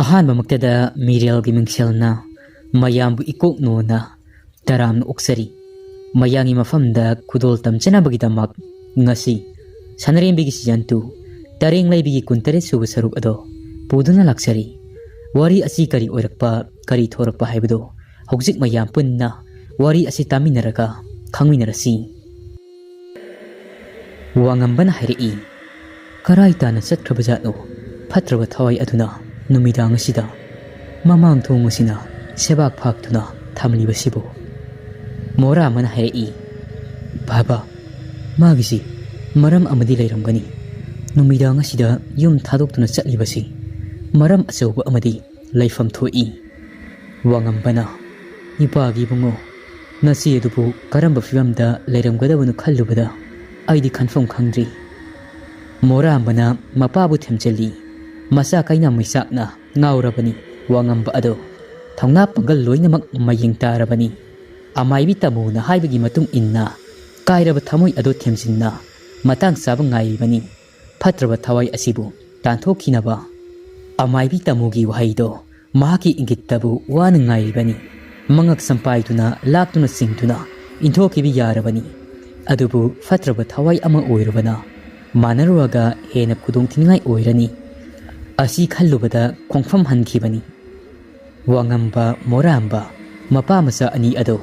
ꯑꯍꯥꯟꯕꯃꯛꯇꯗ Meerel Gi Mingselna mayambu ikoknona taramna oksari mayangi mafamda khudol tamchanabagidamak ngasi Sanarembi gi season 2 Tarengleibi gi 19 suba saruk ado puduna laksari wari asi kari oirakpa kari thorakpa haibado hojik mayam punna wari asi taminaraga khangminarasi wangambana hairi karai tana satkrabajatno phatraba thawai aduna numidang asida mamang thongusina sebak phaktuna thamlibasibo mora mana hairi baba magisi maram amadi leiramgani numidang asida yum thadoktuna chatlibasi maram achauba amadi leifam thoi wangambana ipagi bungo nasi edubu karamba filamda leiramgadabunu khallubada aidi khanfam khangri mora ambana mapabu themjali masa kaina maisakna ngaurabani wangamba ado thongna pangal loinamak maying tarabani amaibi tamuna haibagi matung inna kairaba thamoi ado themjinna matang sab ngaibani phatraba thawai asibu tanthokhinaba amaibi tamugi wahaido mahaki ingittabu wan ngaibani mangak sampaituna laktuna singtuna inthokibi yarabani adubu phatraba thawai ama oirabana manaruaga hena kudong thingai oirani asi khallubada khongfam hankhibani wangamba moramba mapa masa ani ado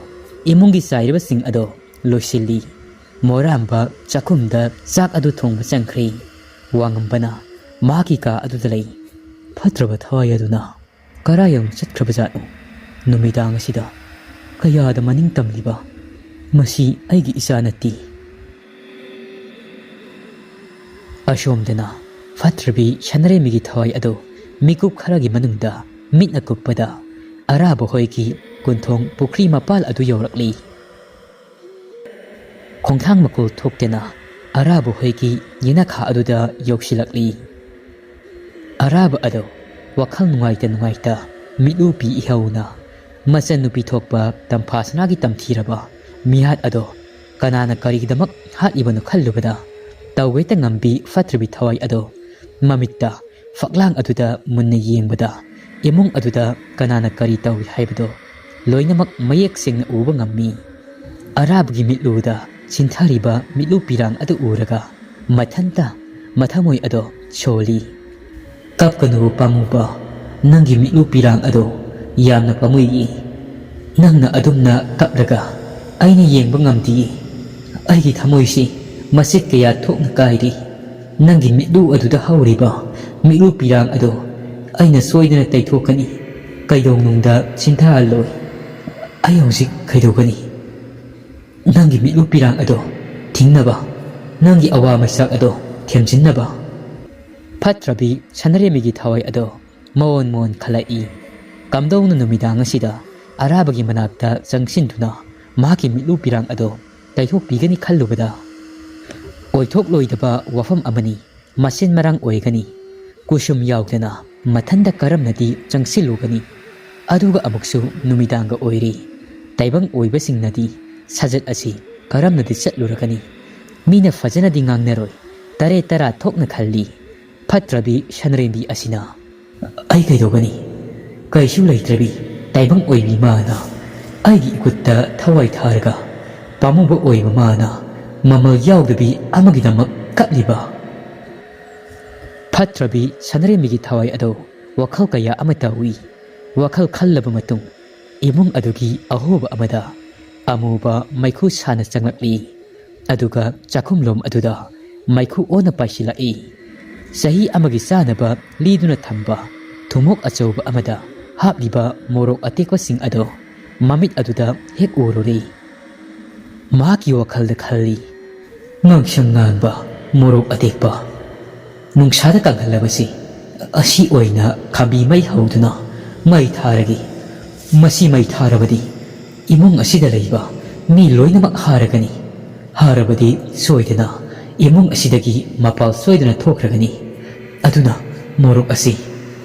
imungi sairiba sing ado loisilli moramba chakumda chak adu thongba changkhri wangambana maki ka adu dalai phatraba thawai aduna karayam chatkrabajatu numidang asida kayada maning tamliba masi aigi isa nati ashomdana Fatrabi Sanarembi gi thawai ado mikup kharagi manungda mitna kuppada araba hoiki kunthong pukri mapal adu yorakli khongthang makul thoktena araba hoiki yina kha aduda yoksilakli araba ado wakhal nungaita milu pi ihauna masan nupi thokpa tamphasna gi tamthiraba mihat ado kanana karigidamak hatibanu khallubada taweta ngambi Fatrabi thawai ado mamitta faklang aduda munna yengbada imung aduda kanana kari tawi haibado loinamak mayek singna uba ngammi arabgi mitluda sinthariba mitlu pirang adu uraga mathanta mathamoi ado choli kapkanu pamuba nangi mitlu pirang ado yamna pamui nangna Adomna kapraga aina yengba ngamdi aigi thamoisi masit kaya thokna kairi nangi mitlu aduda hauriba mitlu pirang ado aina soidana taithokani kaidongnungda chintha aloi ai hojik kaidogani nangi mitlu pirang ado thingnaba nangi awa masak ado themjinnaba Fatrabi Sanarembi gi thawai ado mon khalai kamdongna numidang asida arabagi manakta changsinduna maki mitlu pirang ado taithok pigani khallubada oithok loidaba wafam amani masin marang oigani kusum yaudana mathanda karamnadi changsilugani aduga amuksu numidanga oiri taibang oibasingnadi sajat asi karamnadi chatluragani mina fajanadi ngangnaroi tare tara thokna khalli Fatrabi Sanarembi asina ai kaidogani kaisu leitrabi taibang oibi mana aigi ikutta thawai tharga pamuba oiba mana mamal yaudbi amagidamak kapliba Fatrabi Sanarembi gi thawai ado wakhal kaya amatawi wakhal khallaba matung imung adugi ahoba amada amuba maikhu sana changlakli aduga chakhumlom aduda maikhu ona paisilai sahi amagi sanaba liduna thamba thumok achauba amada hapliba morok atekwa sing ado mamit aduda hek ururi maki wakhalda khalli ngangshangangba morok atekpa nungsada kanghalabasi asi oina khabi mai hauduna mai tharagi masi mai tharabadi imung asida leiba mi loinamak haragani harabadi soidana imung asidagi mapal soidana thokragani aduna morok asi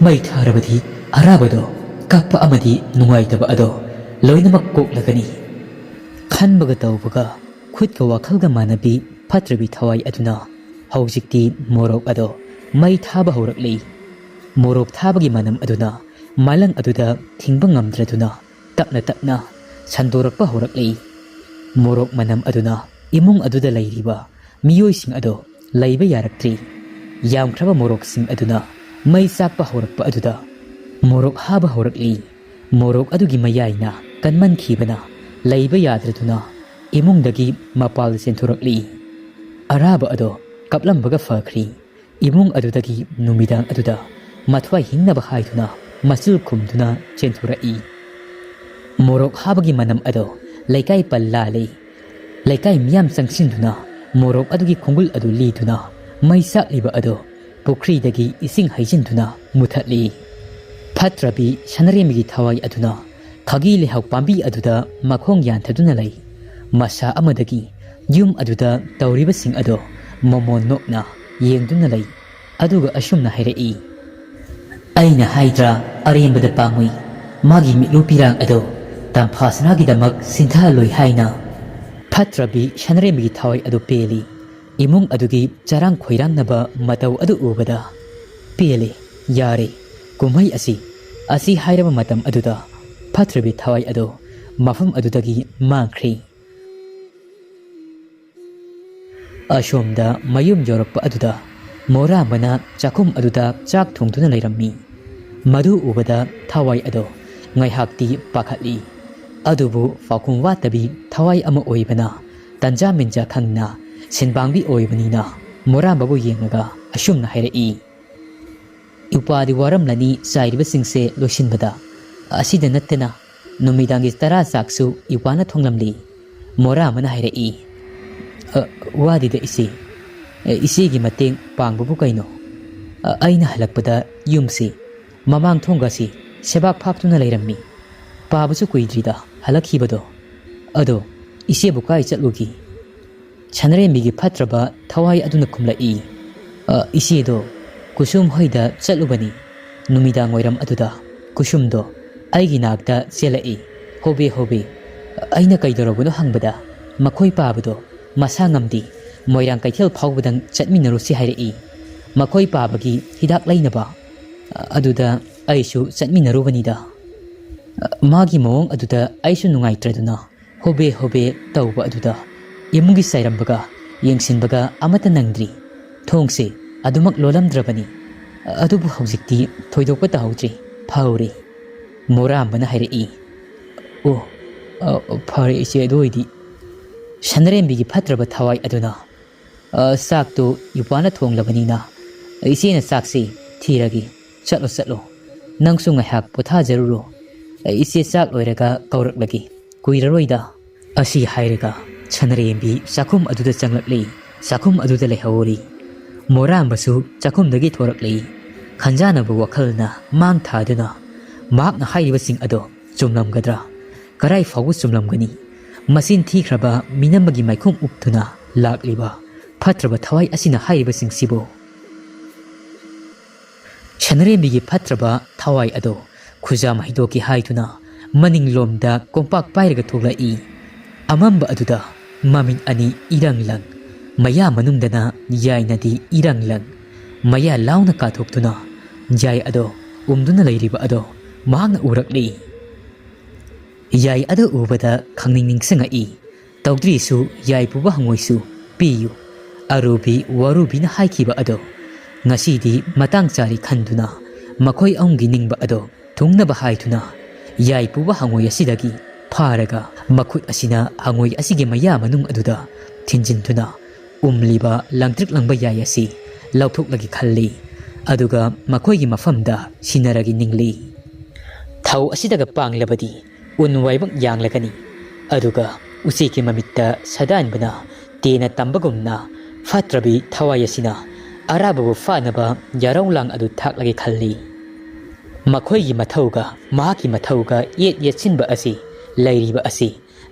mai tharabadi arabado kappa amadi nungaitaba ado loinamak koklagani khanbaga tawbaga khutga wakhalga manabi Fatrabi thawai aduna hojikti morok ado mai thaba horakli morok thabagi manam aduna malang aduda thingba ngamdraduna tapna tapna sandorakpa horakli morok manam aduna imung aduda leiriba miyoi sing ado leiba yaraktri yamkraba morok sing aduna mai sakpa horakpa aduda morok haba horakli morok adugi mayaina kanman khibana leiba yadraduna imung dagi mapal senturakli araba ado kaplambaga fakhri imung adudagi numidang aduda mathwai hingnaba haiduna masul khumduna chenturai morok habagi manam ado laikai pallale laikai miyam sangsinduna morok adugi khongul adu liduna mai sakliba ado pukri dagi ising haijinduna muthatli phatrabi sanaremigi thawai aduna khagi lehau pambi aduda makhong yanthaduna lei masa amadagi yum aduda tawriba sing ado momon nokna yengduna lei aduga asumna hairei aina haidra arembada pangui magi mitlu pirang ado tamphasnagi damak sintha loi haina phatrabi sanaremigi thawai adu peli imung adugi charang khoirang naba matau adu ubada pele yare kumai asi hairaba matam aduda phatrabi thawai ado mafam adudagi mangkhri ashomda mayum yorokpa aduda mora mana chakum aduda chak thongduna leirammi madu ubada thawai ado ngaihakti pakhatli adubu fakum watabi thawai ama oibana tanja minja khangna sinbangbi oibanina mora babu yengaga ashumna hairei upadi waram lani sairiba singse losinbada asida nattena numidangi tara saksu ipana thonglamli mora mana hairei wadi da isi gi mateng pangbu kaino aina halakpada yumsi mamang thongasi sebak phaktuna leirammi pabusu kuidrida halakhibado ado ise bukai chatlugi sanaremigi phatraba thawai aduna khumlai ise do kusum hoida chatlubani numidang oiram aduda kusum do aigi nakta chelai hobe aina kaidorobuno hangbada makhoi pabado masa ngamdi moirang kaithel phawbadang chatminarusi hairei makhoi pabagi hidak lainaba aduda aisu chatminarubanida magi mong aduda aisu nungaitraduna hobe tawba aduda imungi sairambaga yengsinbaga amata nangdri thongse adumak lolamdrabani adubu haujikti thoidokpa tahawdri phawri morambana hairei o phare ise doidi sanarembigi phatraba thawai aduna sakto yupana thonglabanina isena sakse thiragi chatlo nangsu ngahak potha jaruro ise sak loiraga kauraklagi kuiraroida asi hairaga sanarembi sakum aduda changlakli sakum aduda lehawri morambasu chakum dagi thorakli khanjana bu wakhalna mang thaduna makna hairiba sing ado chumlamgadra karai fawu chumlamgani masin thikraba minamagi maikhum uptuna lakliba phatraba thawai asina hairiba sing sibo sanarembigi phatraba thawai ado khujam haidoki haituna maninglomda kompak pairaga thoglai amamba aduda mamin ani iranglang maya manungdana yainadi iranglang maya launa kathoktuna yai ado umduna leiriba ado mahakna urakli yai ado ubada khangningsangai tawdrisu yai puba hangoisu piyu arubi warubina haikhiba ado ngasidi matang chari khanduna makhoi aumgi ningba ado thungnaba haituna yai puba hangoi asidagi pharaga makhut asina hangoi asige maya manung aduda thinjintuna umliba langtrik langba yai asi lauthoklagi khalli aduga makhoi gi mafamda sinaragi ningli thau asidaga panglabadi unwaibak yanglagani aduga usiki mamitta sadanbana tena tambagumna phatrabi thawai asina arababu fanaba yaraulang adu thaklagi khalli makhoi gi mathauga mahaki mathauga yetsinba asi leiriba asi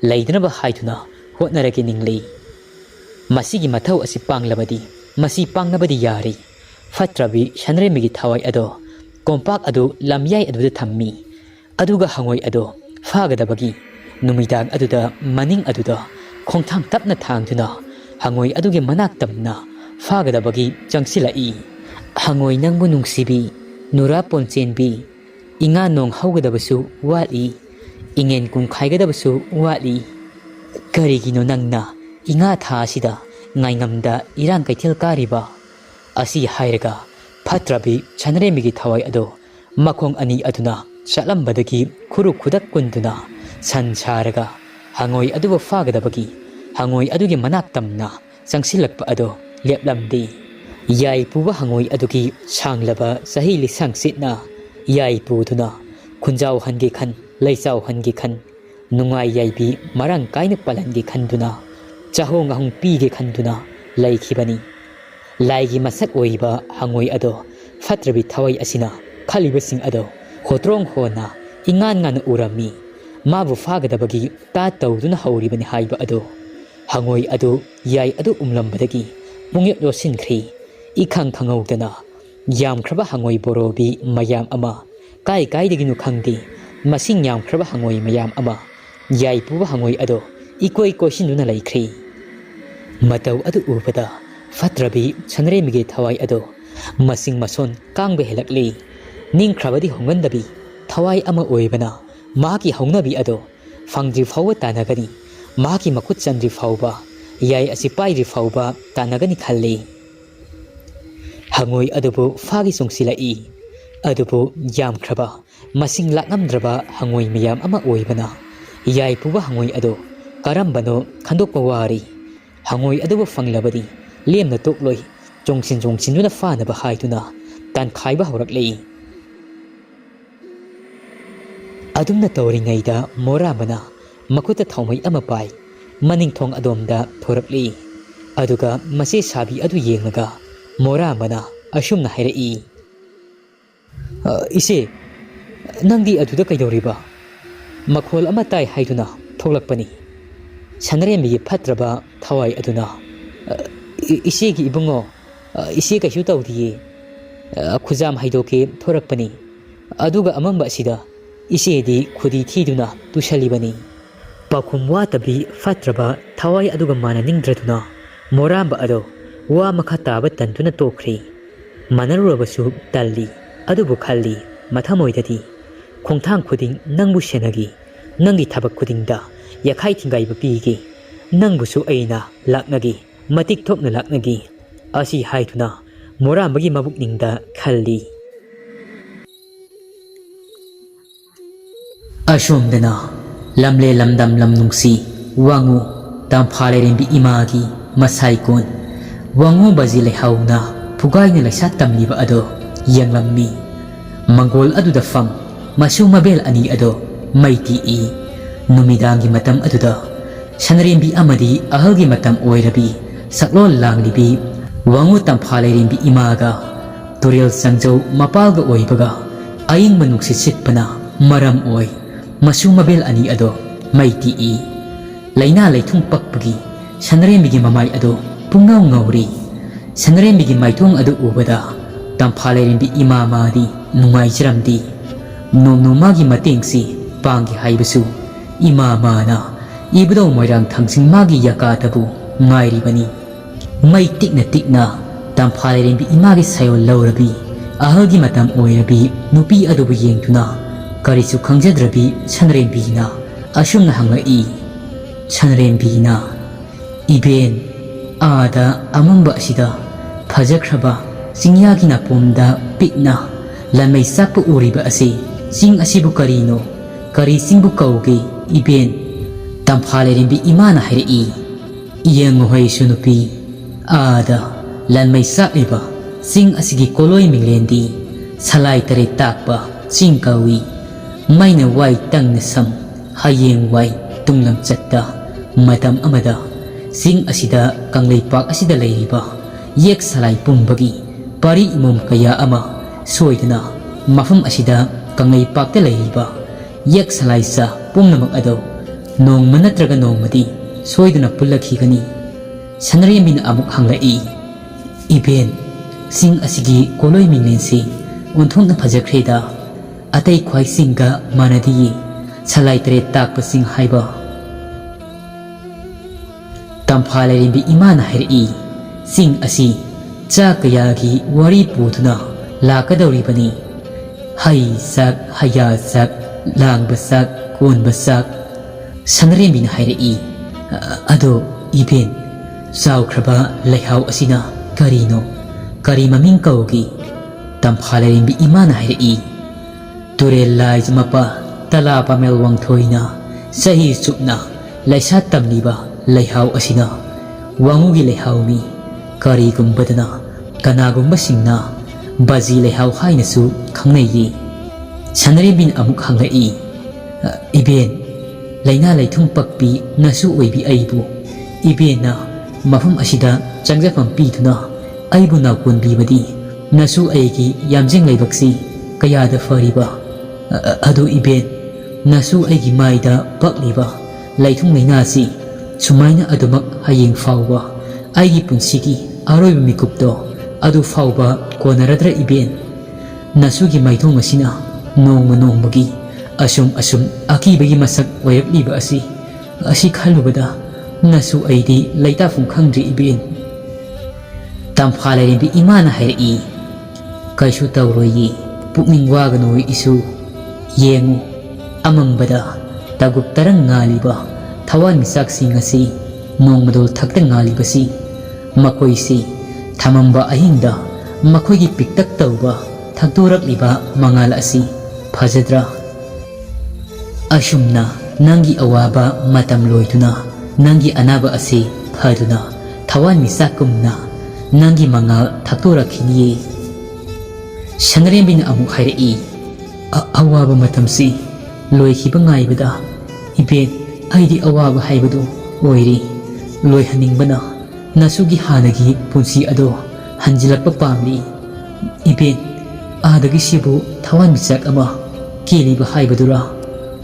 leidnaba haituna hotnaragi ningli masigi mathau asi panglabadi masi pangnabadi yari phatrabi sanaremigi thawai ado kompak adu lamyai aduda thammi aduga hangoi ado fagadabagi numidang aduda maning aduda khongthang tapna thangtuna hangoi aduge manak tamna fagadabagi changsilai hangoi nangbu nungsibi Nura Ponchenbi inga nong haugadabsu wali ingen kum khaigadabsu wali karigino nangna inga tha asida ngaingamda irang kaithel kariba asi hairaga phatrabi Sanarembi thawai ado makhong ani aduna chatlambadagi khuru khudak kunduna san saraga hangoi aduba fagadabagi hangoi adugi manak tamna changsilakpa ado leplamdi yai puba hangoi adugi sanglaba sahi lisang sitna yai puduna khunjau hangi khan leisau hangi khan nungai yaibi marang kaina palangi khanduna chahong ahung pige khanduna laikhibani laigi masak oiba hangoi ado fatrabi thawai asina khalibasing ado hotrong hona ingan ngan urami mabu fagadabagi ta tawduna hauribani haiba ado hangoi ado yai ado umlambadagi mungyot losinkhri ikhang khangawdana yamkhraba hangoi borobi mayam ama kai kaidaginu khangdi masing yamkhraba hangoi mayam ama yai puba hangoi ado ikoi kosinuna laikhri matau adu ubada fatrabi Sanarembi thawai ado masing mason kangbe helakli ningkhrabadi hongandabi thawai ama oibana maki hongnabi ado fangdri fawa tanagani maki makut chandri fawba yai asi paidri fawba tanagani khalli hangoi adubu fagi songsilai adubu yamkhraba masing laknamdraba hangoi miyam ama oibana yai puba hangoi ado karambano khandokpa wari hangoi adubu fanglabadi lemna tokloi jongsinjuna fanaba haiduna tan khaiba horaklei Adomna tawringaida moramana makuta thawmai ama pai maningthong adomda thorakli aduga mase sabi adu yenglaga moramana asumna hairei ise nangdi aduda kaidoriba makhol ama tai haiduna thoklakpani Sanarembi phatraba thawai aduna ise gi ibungo ise kaisu tawdiye khujam haidoke thorakpani aduga amamba sida isedi khudi thiduna tusalibani pakhum watabi fatraba thawai aduga mana ningdraduna moramba ado wa makha taba tantuna tokri manarubasu talli adubu khalli mathamoidadi khongthang khuding nangbu senagi nangi thabak khudingda yakhai thingai bapigi nangbusu aina laknagi matik thopna laknagi asi haituna morambagi mabukningda khalli Asomdana lamle lamdam lamnungsi wangu tamphalerimbi imagi masaikon wangu bazile hauna pugaina laisat tamliba ado yanglammi mangol aduda fam masu mabel ani ado meitei numidangi matam aduda Sanarembi amadi ahalgi matam oirabi saklol langlibi wangu tamphalerimbi imaga turil sangjau mapalga oibaga aing manungsi sitpana maram oi masu mabel ani ado meitei laina laithung pakpagi Sanarembi mamai ado pungau ngauri Sanarembi maithong ado ubada tamphalerimbi imamadi nungai jiramdi nomagi matengsi pangi haibasu imamana ibdo moirang thangsing magi yakatabu ngairibani mai tikna tamphalerimbi imagi sayo laurabi ahalgi matam oirabi nupi adobu yengtuna karisu khangjadrabi Sanarembina asumna hangai Sanarembina iben ada amamba asida phajakraba singyagi na pomda pikna lamai sakpu uriba ase sing asibu karino kari singbu kauge iben tamphalerimbi imana hairei iyangohai sunupi ada lanmai sakiba sing asigi koloi minglendi salai tare takpa sing kawi maina wai tangna sam hayeng wai tunglam chatta matam amada sing asida kanglei pak asida leiriba yek salai pumbagi pari imom kaya ama soidana mafam asida kanglei pakte leiriba yek salai sa pumnamak ado nong manatraga nongmadi soidana pullakhigani Sanarembina amuk hanglai iben sing asigi koloi minglensi onthongna phajakreda atai khwai singa manadi salai tere takpa sing haiba tamphalerimbi imana hairei sing asi cha kayagi wari puduna lakadauribani Hai sak, haya sak, lang basak, kon basak. Sanarembi na hairei. Ado, Iben, saw kraba layhaw asina, karino, kari maming kaugi. Tamphalarembi ima na hairei. Turel lai mapa, tala pamelwang thoy na, sahi sup na, laysat tamliba, layhaw asina. Wangugi layhaw mi, kari gumbadana, kanagumba na, bazi layhaw hay na su, khangnei. Sanarembin amuk hanglai. Iben, layna laythung pakpi nasu oibi aibu. Iben na, mafam asida, changjafam pituna, aibu na kunbibadi, nasu aigi yamjing laybaksi, kayada fariba. Ado Iben, nasu aigi maida pakliba, laythung laynasi, sumayna adumak hayeng fawba, aigi punsigi, aroiba mikupto, adu fawba konaradra Iben. Nasugi maithong asina, nongmagi, asum akibagi masak wayakliba asi khalubada, nasu aidi laytafung khangdri Iben. Tamphalarembi imana hairei. Kaisu tawroyi, pukning waganoi isu. Yengu, amangbada, tagup tarang ngaliba, tawan misaksi ngasi, nongmadol thakta ngalibasi. Makoisi, thamamba ahingda, makoigi piktak tawba, thakturakliba mangala asi, phajadra. Asumna, nangi awaba matam loituna, nangi anaba asi, phaduna, tawan misakumna, nangi mangal thakturakiniye. Sanarembi na amuk hairei. Awaba matamsi, loikiba ngaibada, Iben, aidi awaba haibado, oiri, loihaningbana, nasugi hanagi punsi ado, hanjilakpa pamli. Iben, adagi sibu tawan misak ama, kiliba haibadura,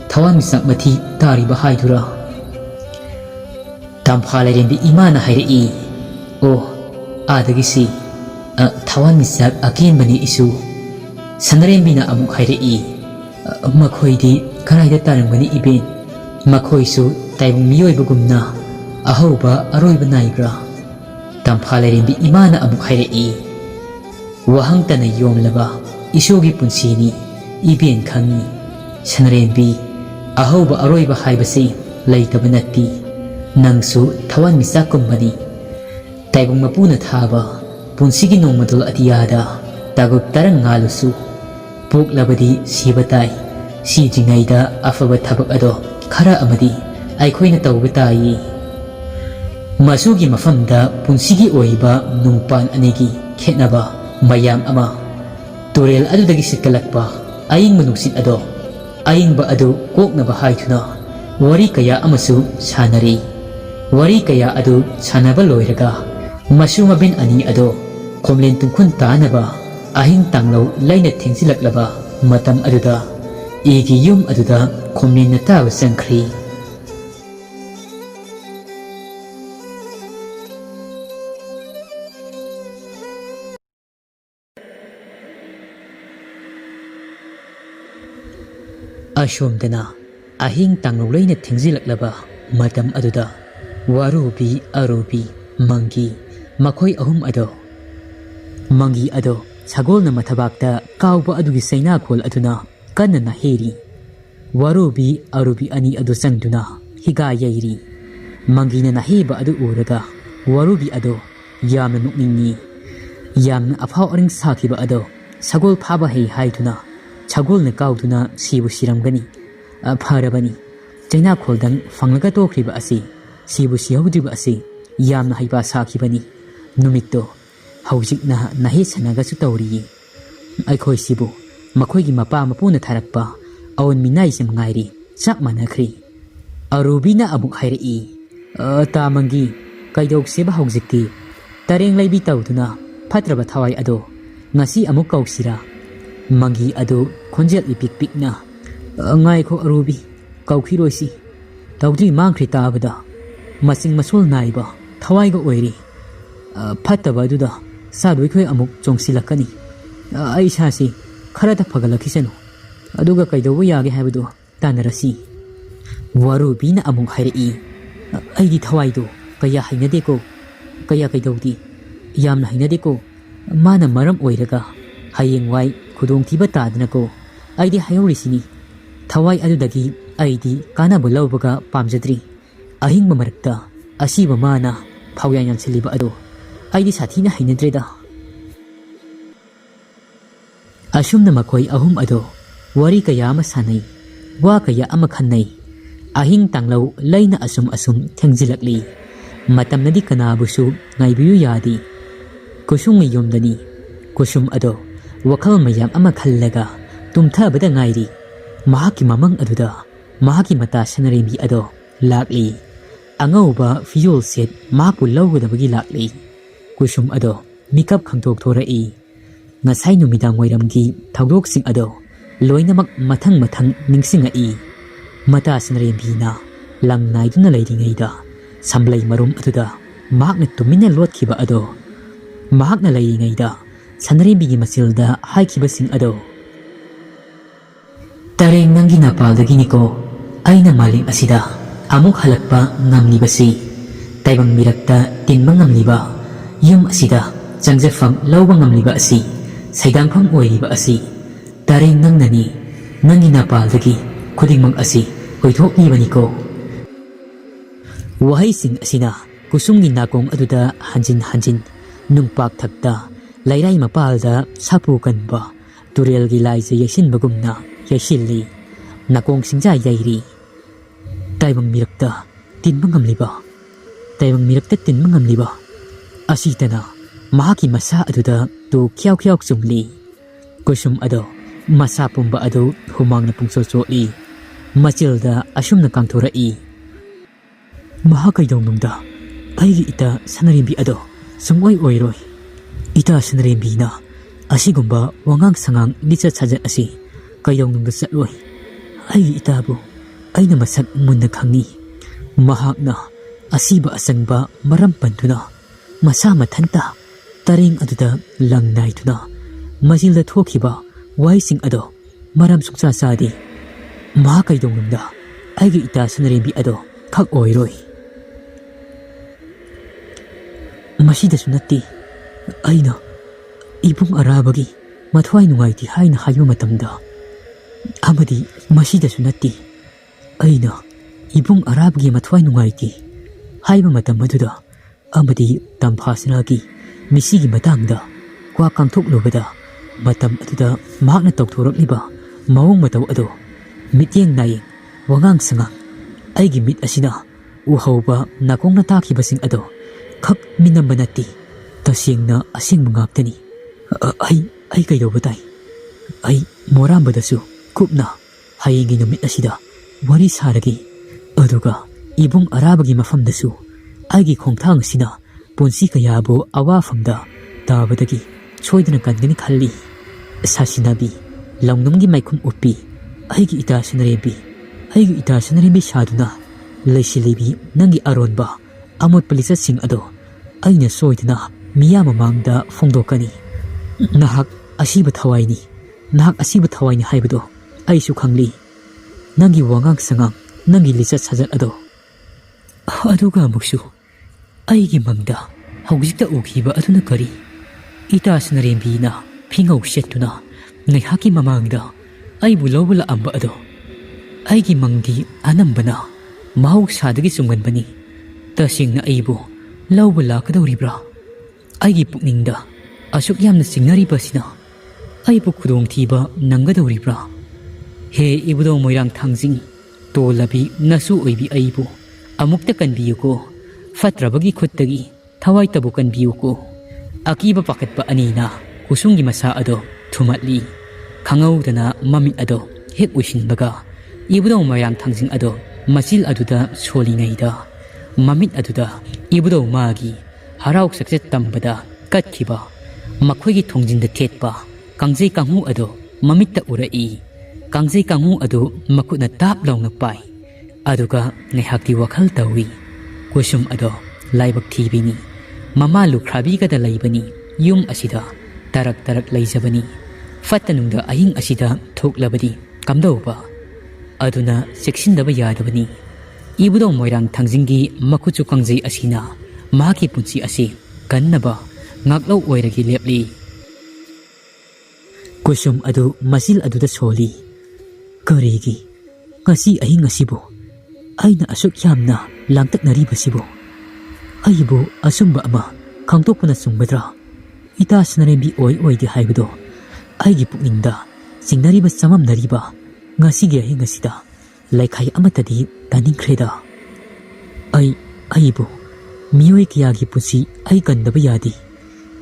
tawan misak mati tariba haidura. Tamphalarembi imana hairei. Oh, adagi si, tawan misak akinbani isu. Sanarembi na amuk hairei. Makoidi karaida tarangmani Iben. Makoisu taibung miyoibagumna, ahauba aroiba naibra. Tamphalarembi imana amuk hairei. Wahang tana yomlaba, isugi punsini, Iben khangi. Sanarembi, ahauba aroiba haibasi, laytaba natti. Nangsu tawan misakumbani. Taibung mapuna thaba, punsigi nongmadol atiyada, tagup tarang ngalusu. Puklabadi sibatai, si jingayda afaba thabak ado, khara amadi, aikhoina tawba tayi. Masugi mafamda punsigi oiba nungpan anegi, khetnaba, mayam ama. Turel adudagi sitkalakpa, aying manungsit ado, aying ba ado koknaba haituna, wari kaya amasu sanari. Wari kaya ado sanaba loiraga, masumabin ani ado, komlen tungkun tanaba, ahing tanglaw layna thengsilaklaba matam aduda, igi yum aduda komlen na tawa sangkri. Asomdana, ahing tanglaw layna thengsilaklaba matam aduda, warubi arubi mangi, makoy ahum ado. Mangi ado, sagol na matabakta kauba adugi sayna kol aduna kanna na heri. Warubi arubi ani ado sangduna higa yairi. Mangi na naheba adu uraga, warubi ado yamna nukningi. Yamna apaw aring sakiba ado, sagol paba hei haiduna, sagol na kauduna sibu siramgani. Parabani, sayna koldang fanglaga tokriba asi, sibu siyawdriba asi, yamna haiba sakibani. Numito, hawjik na nahi sanagasu tawri. Aikhoy sibu, makoygi mapa mapuna tharakpa, awan minay sa mangayri, sak manakri. Arubi na amuk hairei. Tamangi, kaidog siba hawjikti, Tarengleibi tawduna, patraba thaway ado, ngasi amuk kausira. Mangi ado, konjel ipik-pik na. Ngay ko arubi, kaukiroy si. Tawdri mangkri tabada, masing masul na iba, thaway ga oiri. Pataba aduda, sadoy ko'y amuk chongsilakani. Ay sasi, karata pagalakisano. Aduga kaidaw yagi habado, tanarasi. Warubi na amuk hairei. Ay di thaway do, kaya hainade ko. Kaya kaidaw di, yam na hainade ko. Mana maram oiraga, hayeng way kudong tiba tadana ko. ꯑꯩꯗꯤ ꯍꯥꯏꯍꯧꯔꯤꯁꯤꯅꯤ ꯊꯋꯥꯏ ꯑꯗꯨꯗꯒꯤ ꯑꯩꯗꯤ ꯀꯥꯟꯅꯕ ꯂꯧꯕꯒ ꯄꯥꯝꯖꯗ꯭ꯔꯤ ꯑꯍꯤꯡꯕ ꯃꯔꯛꯇ ꯑꯁꯤꯕ ꯃꯥꯅ ꯐꯥꯎꯌꯥꯟ ꯌꯥꯟꯁꯤꯜꯂꯤꯕ ꯑꯗꯣ ꯑꯩꯗꯤ ꯁꯥꯊꯤꯅ ꯍꯩꯅꯗ꯭ꯔꯦꯗ ꯑꯁꯨꯝꯅ ꯃꯈꯣꯏ ꯑꯍꯨꯝ ꯑꯗꯣ ꯋꯥꯔꯤ ꯀꯌꯥ ꯑꯃ ꯁꯥꯟꯅꯩ ꯋꯥ ꯀꯌꯥ ꯑꯃ ꯈꯟꯅꯩ ꯑꯍꯤꯡ ꯇꯥꯡꯂꯧ ꯂꯩꯅ ꯑꯁꯨꯝ ꯊꯦꯡꯖꯤꯜꯂꯛꯂꯤ ꯃꯇꯝꯅꯗꯤ ꯀꯅꯥꯕꯨꯁꯨ ꯉꯥꯏꯕꯤꯌꯨ ꯌꯥꯗꯦ ꯀꯨꯁꯨꯝꯒꯤ ꯌꯨꯝꯗꯅꯤ ꯀꯨꯁꯨꯝ ꯑꯗꯣ ꯋꯥꯈꯜ ꯃꯌꯥꯝ ꯑꯃ ꯈꯜꯂꯒ ꯇꯨꯝꯊꯕꯗ ꯉꯥꯏꯔꯤ ꯃꯍꯥꯛꯀꯤ ꯃꯃꯪ ꯑꯗꯨꯗ ꯃꯍꯥꯛꯀꯤ ꯃꯇꯥ ꯁꯅꯔꯦꯝꯕꯤ ꯑꯗꯣ ꯂꯥꯛꯂꯤ ꯑꯉꯧꯕ ꯐꯤꯖꯣꯜ ꯁꯦꯠ ꯃꯍꯥꯛꯄꯨ ꯂꯧꯒꯗꯕꯒꯤ ꯂꯥꯛꯂꯤ ꯀꯨꯁꯨꯝ ꯑꯗꯣ ꯃꯤꯀꯞ ꯈꯪꯊꯣꯛꯊꯣꯔꯛꯏ ꯉꯁꯥꯏ ꯅꯨꯃꯤꯗꯥꯡ ꯋꯥꯏꯔꯝꯒꯤ ꯊꯧꯗꯣꯛꯁꯤꯡ ꯑꯗꯣ ꯂꯣꯏꯅꯃꯛ ꯃꯊꯪ ꯅꯤꯡꯁꯤꯡꯉꯛꯏ ꯃꯇꯥ ꯁꯅꯔꯦꯝꯕꯤꯅ ꯂꯪ ꯅꯥꯏꯗꯨꯅ ꯂꯩꯔꯤꯉꯩꯗ ꯁꯝꯂꯩ ꯃꯔꯨꯝ ꯑꯗꯨꯗ ꯃꯍꯥꯛꯅ ꯇꯨꯃꯤꯟꯅ ꯂꯣꯠꯈꯤꯕ ꯑꯗꯣ ꯃꯍꯥꯛꯅ ꯂꯩꯔꯤꯉꯩꯗ ꯁꯅꯔꯦꯝꯕꯤꯒꯤ ꯃꯆꯤꯜꯗ ꯍꯥꯏꯈꯤꯕꯁꯤꯡ ꯑꯗꯣ ꯇꯔꯦꯡ ꯅꯪꯒꯤ ꯅꯄꯥꯜꯗꯒꯤꯅꯤꯀꯣ ꯑꯩꯅ ꯃꯥꯂꯦꯝ ꯑꯁꯤꯗ ꯑꯃꯨꯛ ꯍꯜꯂꯛꯄ ꯉꯝꯂꯤꯕꯁꯤ ꯇꯥꯏꯕꯪ ꯃꯤꯔꯛꯇ ꯇꯤꯟꯕ ꯉꯝꯂꯤꯕ ꯌꯨꯝ ꯑꯁꯤꯗ ꯆꯪꯖꯐꯝ ꯂꯧꯕ ꯉꯝꯂꯤꯕ ꯑꯁꯤ ꯁꯩꯗꯥꯡꯐꯝ ꯑꯣꯏꯔꯤꯕ ꯑꯁꯤ ꯇꯔꯦꯡ ꯅꯪꯅꯅꯤ ꯅꯪꯒꯤ ꯅꯄꯥꯜꯗꯒꯤ ꯈꯨꯗꯤꯡꯃꯛ ꯑꯁꯤ ꯑꯣꯏꯊꯣꯛꯂꯤꯕꯅꯤꯀꯣ ꯋꯥꯍꯩꯁꯤꯡ ꯑꯁꯤꯅ ꯀꯨꯁꯨꯝꯒꯤ ꯅꯥꯀꯣꯡ ꯑꯗꯨꯗ ꯍꯟꯖꯤꯟ ꯅꯨꯡꯄꯥꯛ ꯊꯛꯇ ꯂꯩꯔꯥꯏ ꯃꯄꯥꯜꯗ ꯁꯥꯄꯨ ꯀꯟꯕ ꯇꯨꯔꯦꯜꯒꯤ ꯂꯥꯏꯖ ꯌꯩꯁꯤꯟꯕꯒꯨꯝꯅ ꯌꯩꯁꯤꯜꯂꯤ ꯅꯥꯀꯣꯡ ꯁꯤꯡꯖꯥ ꯌꯩꯔꯤ ꯇꯥꯏꯕꯪ ꯃꯤꯔꯛꯇ ꯇꯤꯟꯕ ꯉꯝꯂꯤꯕ ꯑꯁꯤꯇꯅ ꯃꯍꯥꯛꯀꯤ ꯃꯁꯥ ꯑꯗꯨꯗ ꯇꯨ ꯈ꯭ꯌꯥꯎ ꯆꯨꯝꯂꯤ ꯀꯨꯁꯨꯝ ꯑꯗꯣ ꯃꯁꯥ ꯄꯨꯝꯕ ꯑꯗꯨ ꯍꯨꯃꯥꯡꯅ ꯄꯨꯡꯆꯣꯠ ꯆꯣꯠꯂꯤ ꯃꯆꯤꯜꯗ ꯑꯁꯨꯝꯅ ꯀꯥꯡꯊꯣꯔꯛꯏ ꯃꯍꯥꯛ ꯀꯩꯗꯧꯅꯨꯡꯗ ꯑꯩꯒꯤ ꯏꯇꯥ ꯁꯅꯔꯦꯝꯕꯤ ꯑꯗꯣ ꯁꯨꯡꯑꯣꯏ ꯑꯣꯏꯔꯣꯏ ꯏꯇꯥ ꯁꯅꯔꯦꯝꯕꯤꯅ ꯑꯁꯤꯒꯨꯝꯕ ꯋꯥꯉꯥꯡ ꯁꯉꯥꯡ ꯂꯤꯆꯠ ꯁꯥꯖꯠ ꯑꯁꯤ ꯀꯩꯗꯧꯅꯨꯡꯗ ꯆꯠꯂꯣꯏ ꯑꯩꯒꯤ ꯏꯇꯥꯕꯨ ꯑꯩꯅ ꯃꯁꯛ ꯃꯨꯟꯅ ꯈꯪꯉꯤ ꯃꯍꯥꯛꯅ ꯑꯁꯤꯕ ꯑꯆꯪꯕ ꯃꯔꯝ ꯄꯟꯗꯨꯅ ꯃꯁꯥ ꯃꯊꯟꯇ ꯇꯔꯦꯡ ꯑꯗꯨꯗ ꯂꯪ ꯅꯥꯏꯗꯨꯅ ꯃꯆꯤꯜꯗ ꯊꯣꯛꯈꯤꯕ ꯋꯥꯍꯩꯁꯤꯡ ꯑꯗꯣ ꯃꯔꯝ ꯁꯨꯡꯆꯥ ꯆꯥꯗꯦ ꯃꯍꯥꯛ ꯀꯩꯗꯧꯅꯨꯡꯗ ꯑꯩꯒꯤ ꯏꯇꯥ ꯁꯅꯔꯦꯝꯕꯤ ꯑꯗꯣ ꯈꯛ ꯑꯣꯏꯔꯣꯏ ꯃꯁꯤꯗꯁꯨ ꯅꯠꯇꯦ ꯑꯩꯅ ꯏꯕꯨꯡ ꯑꯔꯥꯕꯒꯤ ꯃꯊ꯭ꯋꯥꯏ ꯅꯨꯡꯉꯥꯏꯇꯦ ꯍꯥꯏꯅ ꯍꯥꯏꯕ ꯃꯇꯝꯗ ꯑꯃꯗꯤ ꯃꯁꯤꯗꯁꯨ ꯅꯠꯇꯦ ꯑꯩꯅ ꯏꯕꯨꯡ ꯑꯔꯥꯕꯒꯤ ꯃꯊ꯭ꯋꯥꯏ ꯅꯨꯡꯉꯥꯏꯇꯦ ꯍꯥꯏꯕ ꯃꯇꯝ ꯑꯗꯨꯗ ꯑꯃꯗꯤ ꯇꯝꯐꯥꯁꯅꯥꯒꯤ ꯃꯤꯁꯤꯒꯤ ꯃꯇꯥꯡꯗ ꯋꯥ ꯀꯥꯡꯊꯣꯛꯂꯨꯕꯗ ꯃꯇꯝ ꯑꯗꯨꯗ ꯃꯍꯥꯛꯅ ꯇꯧꯊꯣꯔꯛꯂꯤꯕ ꯃꯑꯣꯡ ꯃꯇꯧ ꯑꯗꯣ ꯃꯤꯠꯌꯦꯡ ꯅꯥꯌꯦꯡ ꯋꯥꯉꯥꯡ ꯁꯉꯥꯡ ꯑꯩꯒꯤ ꯃꯤꯠ ꯑꯁꯤꯅ ꯎꯍꯧꯕ ꯅꯥꯀꯣꯡꯅ ꯇꯥꯈꯤꯕꯁꯤꯡ ꯑꯗꯣ ꯈꯛ ꯃꯤꯅꯝꯕ ꯅꯠꯇꯦ ꯇꯁꯦꯡꯅ ꯑꯁꯦꯡꯕ ꯉꯥꯛꯇꯅꯤ ꯑꯩ ꯀꯩꯗꯧꯕ ꯇꯥꯏ ꯑꯩ ꯃꯣꯔꯥꯝꯕꯗꯁꯨ ꯀꯨꯞꯅ ꯍꯌꯦꯡꯒꯤ ꯅꯨꯃꯤꯠ ꯑꯁꯤꯗ ꯋꯥꯔꯤ ꯁꯥꯔꯒꯦ ꯑꯗꯨꯒ ꯏꯕꯨꯡ ꯑꯔꯥꯕꯒꯤ ꯃꯐꯝꯗꯁꯨ ꯑꯩꯒꯤ ꯈꯣꯡꯊꯥꯡ ꯑꯁꯤꯅ ꯄꯨꯟꯁꯤ ꯀꯌꯥꯕꯨ ꯑꯋꯥꯐꯝꯗ ꯇꯥꯕꯗꯒꯤ ꯁꯣꯏꯗꯅ ꯀꯟꯒꯅꯤ ꯈꯜꯂꯤ ꯁꯥꯁꯤꯟꯅꯕꯤ ꯂꯧꯅꯨꯡꯒꯤ ꯃꯥꯏꯈꯨꯝ ꯎꯞꯄꯤ ꯑꯩꯒꯤ ꯏꯇꯥ ꯁꯅꯔꯦꯝꯕꯤ ꯁꯥꯗꯨꯅ ꯂꯩꯁꯤꯜꯂꯤꯕꯤ ꯅꯪꯒꯤ ꯑꯔꯣꯟꯕ ꯑꯃꯣꯠꯄ ꯂꯤꯆꯠꯁꯤꯡ ꯑꯗꯣ ꯑꯩꯅ ꯁꯣꯏꯗꯅ ꯃꯤꯌꯥꯝ ꯃꯃꯥꯡꯗ ꯐꯣꯡꯗꯣꯛꯀꯅꯤ ꯅꯍꯥꯛ ꯑꯁꯤꯕ ꯊꯋꯥꯏꯅꯤ ꯍꯥꯏꯕꯗꯣ ꯑꯩꯁꯨ ꯈꯪꯂꯤ ꯅꯪꯒꯤ ꯋꯥꯉꯥꯡ ꯁꯉꯥꯡ ꯅꯪꯒꯤ ꯂꯤꯆꯠ ꯁꯥꯖꯠ ꯑꯗꯣ ꯑꯗꯨꯒ ꯑꯃꯨꯛꯁꯨ ꯑꯩꯒꯤ ꯃꯪꯗ ꯍꯧꯖꯤꯛꯇ ꯎꯈꯤꯕ ꯑꯗꯨꯅ ꯀꯔꯤ ꯏꯇꯥ ꯁꯅꯔꯦꯝꯕꯤꯅ ꯐꯤꯉꯧ ꯁꯦꯠꯇꯨꯅ ꯉꯥꯏꯍꯥꯛꯀꯤ ꯃꯃꯥꯡꯗ ꯑꯩꯕꯨ ꯂꯧꯕ ꯂꯥꯛꯑꯝꯕ ꯑꯗꯣ ꯑꯩꯒꯤ ꯃꯪꯗꯤ ꯑꯅꯝꯕꯅ ꯃꯍꯧꯁꯥꯗꯒꯤ ꯆꯨꯝꯒꯟꯕꯅꯤ ꯇꯁꯦꯡꯅ ꯑꯩꯕꯨ ꯂꯧꯕ ꯂꯥꯛꯀꯗꯧꯔꯤꯕ꯭ꯔꯥ ꯑꯩꯒꯤ ꯄꯨꯛꯅꯤꯡꯗ ꯑꯁꯨꯛ ꯌꯥꯝꯅ ꯆꯤꯡꯅꯔꯤꯕꯁꯤꯅ ꯑꯩꯕꯨ ꯈꯨꯗꯣꯡꯊꯤꯕ ꯅꯪꯒꯗꯧꯔꯤꯕ꯭ꯔꯥ ꯍꯦ ꯏꯕꯨꯙꯧ ꯃꯣꯏꯔꯥꯡ ꯊꯥꯡꯖꯤꯡ ꯇꯣꯜꯂꯕꯤ ꯅꯁꯨ ꯑꯣꯏꯕꯤ ꯑꯩꯕꯨ ꯑꯃꯨꯛꯇ ꯀꯟꯕꯤꯌꯨꯀꯣ ꯐꯠꯇ꯭ꯔꯕꯒꯤ ꯈꯨꯠꯇꯒꯤ ꯊꯋꯥꯏꯇꯕꯨ ꯀꯟꯕꯤꯌꯨꯀꯣ ꯑꯀꯤꯕ ꯄꯥꯈꯠꯄ ꯑꯅꯤꯅ ꯀꯨꯁꯨꯝꯒꯤ ꯃꯁꯥ ꯑꯗꯣ ꯊꯨꯝꯍꯠꯂꯤ ꯈꯪꯍꯧꯗꯅ ꯃꯃꯤꯠ ꯑꯗꯣ ꯍꯦꯛ ꯎꯏꯁꯤꯟꯕꯒ ꯏꯕꯨꯙꯧ ꯃꯣꯏꯔꯥꯡ ꯊꯥꯡꯖꯤꯡ ꯑꯗꯣ ꯃꯆꯤꯜ ꯑꯗꯨꯗ ꯁꯣꯜꯂꯤꯉꯩꯗ ꯃꯃꯤꯠ ꯑꯗꯨꯗ ꯏꯕꯨꯙꯧ ꯃꯥꯒꯤ ꯍꯔꯥꯎ ꯆꯛꯆꯠ ꯇꯝꯕꯗ ꯀꯠꯈꯤꯕ ꯃꯈꯣꯏꯒꯤ ꯊꯣꯡꯖꯤꯟꯗ ꯊꯦꯠꯄ ꯀꯥꯡꯖꯩ ꯀꯥꯡꯍꯨ ꯑꯗꯣ ꯃꯃꯤꯠꯇ ꯎꯔꯛꯏ ꯀꯥꯡꯖꯩ ꯀꯥꯡꯍꯨ ꯑꯗꯨ ꯃꯈꯨꯠꯅ ꯇꯥꯞ ꯂꯥꯎꯅ ꯄꯥꯏ ꯑꯗꯨꯒ ꯉꯥꯏꯍꯥꯛꯇꯤ ꯋꯥꯈꯜ ꯇꯧꯏ ꯀꯨꯁꯨꯝ ꯑꯗꯣ ꯂꯥꯏꯕꯛ ꯊꯤꯕꯤꯅꯤ ꯃꯃꯥ ꯂꯨꯈ꯭ꯔꯥꯕꯤꯒꯗ ꯂꯩꯕꯅꯤ ꯌꯨꯝ ꯑꯁꯤꯗ ꯇꯔꯛ ꯂꯩꯖꯕꯅꯤ ꯐꯠꯇ ꯅꯨꯡꯗ ꯑꯍꯤꯡ ꯑꯁꯤꯗ ꯊꯣꯛꯂꯕꯗꯤ ꯀꯝꯗꯧꯕ ꯑꯗꯨꯅ ꯆꯦꯛꯁꯤꯟꯗꯕ ꯌꯥꯗꯕꯅꯤ ꯏꯕꯨꯙꯧ ꯃꯣꯏꯔꯥꯡ ꯊꯥꯡꯖꯤꯡꯒꯤ ꯃꯈꯨꯠꯁꯨ ꯀꯥꯡꯖꯩ ꯑꯁꯤꯅ ꯃꯍꯥꯛꯀꯤ ꯄꯨꯟꯁꯤ ꯑꯁꯤ ꯀꯟꯅꯕ ꯉꯥꯛꯂꯧ ꯑꯣꯏꯔꯒꯤ ꯂꯦꯞꯂꯤ kusum adu masil aduda soli karigi ngasi ahing asibu aina asuk yamna langtaknaribasibu aibu asumba ama khangtokpuna sungbadra ita sanarembi oidi haibado aigi pukningda singnariba samamnariba ngasigi ahing asida laikhai amatadi taningkhreda aibu miyoi kiyagi pusi ai kandaba yadi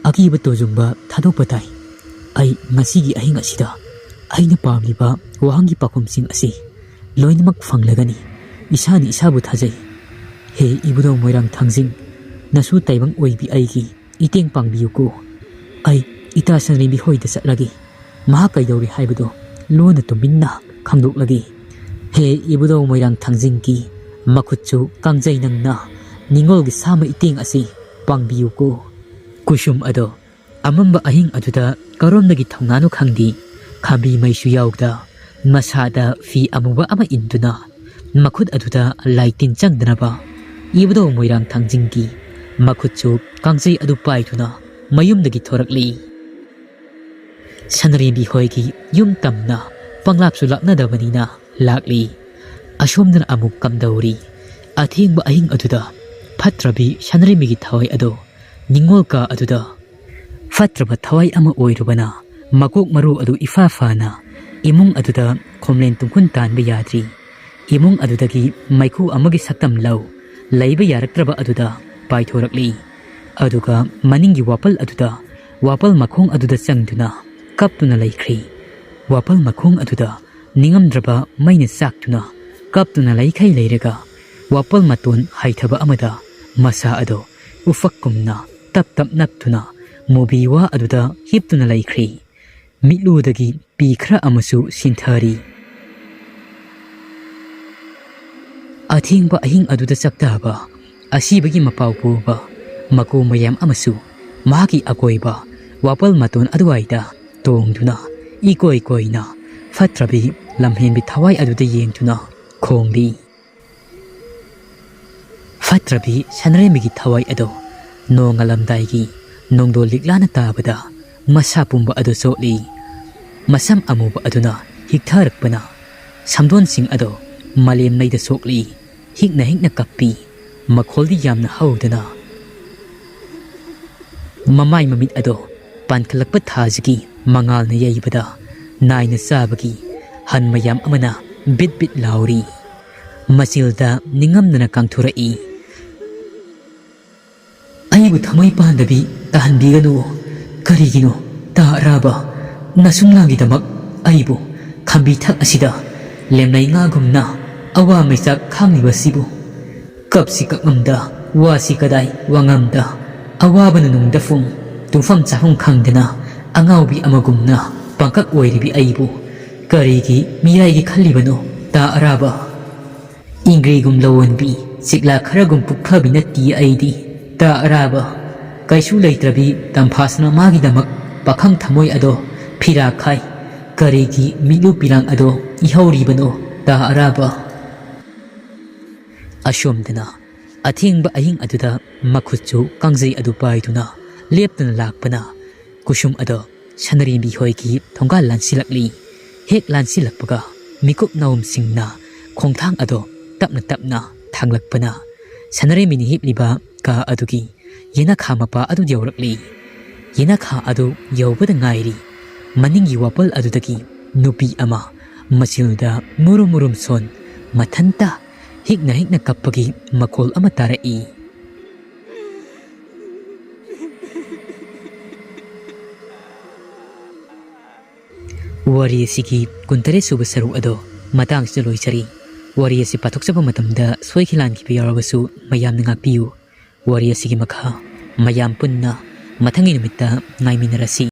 akiba tojungba thadokpatai ai ngasigi ahing asida aina pamliba wahangi pakumsing asi loinamak fanglagani isani isabu thajai he ibudo moirang thangjing nasu taibang oibi aigi iteng pangbiyuko ai ita sanrembi hoida chatlagi maha kaidori haibado lona tuminna khangdoklagi he ibudo moirang thangjingki makhutchu kangjai nangna ningolgi sama iteng asi pangbiyuko kusum ado amamba ahing aduda karomdagi thawnanu khangdi khabi maisu yaugda masada fi amuba ama induna makhut aduda laitin changdnaba ibudo moirang thangjingki makhutchu kangjai adu paituna mayumdagi thorakli sanarembi hoigi yum tamna panglapsu laknadabanina lakli asomdana amuk kamdauri athengba ahing aduda phatrabi sanarembigi thawai ado ningolka aduda fatraba thawai ama oirubana makok maru adu ifa fana imung aduda khomlen tungkun tanba yadri imung adudagi maikhu amagi saktam lau laiba yaraktraba aduda paithorakli aduga maningi wapal aduda wapal makhong aduda changduna kaptuna laikhri wapal makhong aduda ningamdraba maina saktuna kaptuna laikhai leiraga wapal maton haithaba amada masa ado ufakkumna tap tap naktuna mobiwa aduda hiptuna laikhri mitludagi pikhra amasu sinthari athingba ahing aduda saktaba asibagi mapau puba mako mayam amasu mahaki akoiba wapal maton aduaida tongduna ikoi koina fatrabi lamhenbi thawai aduda yengtuna khongli fatrabi sanarembigi thawai ado nongalamdaigi nongdo liklana tabada masa pumba ado soli masam amuba aduna hiktharakpana samdon sing ado malem naida sokli hikna kappi makholdi yamna haudana mamai mamit ado pankhalakpa thajigi mangalna yaibada naina sabagi han mayam amana bit lauri masilda ningamnana kangthurai aibu thamai pandabi tahanbiganu karigino ta araba nasumlagidamak aibu khambi thak asida lemnai nga gumna awa maisak khanglibasibu kapsi kakngamda wasi kadai wangamda awabana nungda fung tufam chahung khangdana angaubi amagumna pangkak oiribi aibu karigi miyaigi khallibano ta araba ingrigum lawanbi sikla kharagum pukphabi natti aidi ta araba kaisu leitrabi tamphasna magidamak pakhang thamoi ado phira khai karigi milu pirang ado ihauribano ta araba asomdana athengba ahing aduda makhutchu kangjai adu paiduna leptana lakpana kusum ado sanarembi hoigi thongal lansilakli hek lansilakpaga mikup naum singna khongthang ado tapna thanglakpana sanarembi ni hipliba ka adugi yena kha mapa adu yaurakli yena kha adu yaubada ngairi maningi wapal adudagi nupi ama masilda murum son mathanta hikna kappagi makol ama tarai wari sigi kuntare suba saru ado matang loisari wari si pathokchaba matamda soikhilan ki yaorabasu mayam ngakpiu wari sigi makha mayam punna mathangi nimitta ngaiminarasi